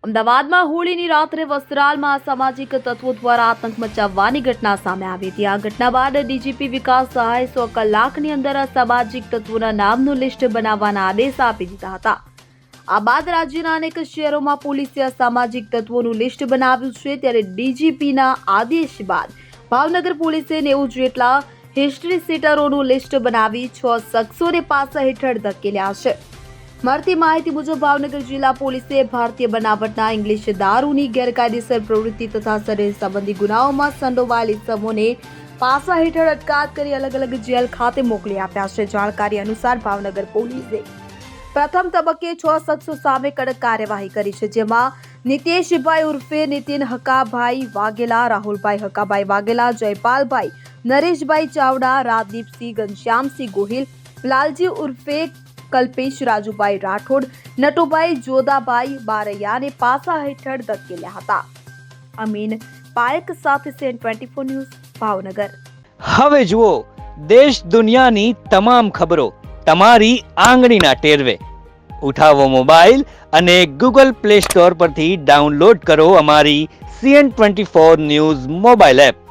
અમદાવાદમાં હોળીની રાત્રે વસ્ત્રાલમાં અસામાજિક તત્વો દ્વારા આતંક મચાવવાની ઘટના સામે આવી હતી. આ ઘટના બાદ ડીજીપી વિકાસ સહાય 100 કલાકની અંદર અસામાજિક તત્વોના નામનું લિસ્ટ બનાવવાના આદેશ આપી દીધા હતા. આ બાદ રાજ્યના અનેક શહેરોમાં પોલીસે અસામાજિક તત્વોનું લિસ્ટ બનાવ્યું છે. ત્યારે ડીજીપીના આદેશ બાદ ભાવનગર પોલીસે 90 જેટલા હિસ્ટ્રી સીટરોનું લિસ્ટ બનાવી 6 શખ્સોને પાસા હેઠળ ધકેલ્યા છે. મળતી માહિતી મુજબ ભાવનગર જિલ્લા પોલીસે ભારતીય બનાવટના ઇંગ્લિશ દારૂની ગેરકાયદેસર પ્રવૃત્તિ તથા શરીર સંબંધી ગુનાઓમાં સંડોવાયેલ ઇસમોને પાસા હેઠળ અટકાયત કરી અલગ અલગ જેલ ખાતે મોકલી આપ્યા છે. જાણકારી અનુસાર ભાવનગર પોલીસે પ્રથમ તબક્કે 6 શખ્સો સામે કડક કાર્યવાહી કરી છે, જેમાં નિતેશભાઈ ઉર્ફે નીતિન હકાભાઈ વાઘેલા, રાહુલભાઈ હકાભાઈ વાઘેલા, જયપાલભાઈ નરેશભાઈ ચાવડા, રાજદીપસિંહ ઘનશ્યામસિંહ ગોહિલ, લાલજી ઉર્ફે કલ્પેશ રાજુભાઈ રાઠોડ, નટુભાઈ જોદાભાઈ બારૈયાને પાસા હેઠળ ધકેલ્યા હતા. અમીન પાયક સાથે CN24 ન્યૂઝ ભાવનગર. હવે જુઓ દેશ દુનિયાની તમામ ખબરો તમારી આંગળીના ટેરવે. ઉઠાવો મોબાઈલ અને Google Play Store પરથી ડાઉનલોડ કરો અમારી CN24 ન્યૂઝ મોબાઈલ એપ.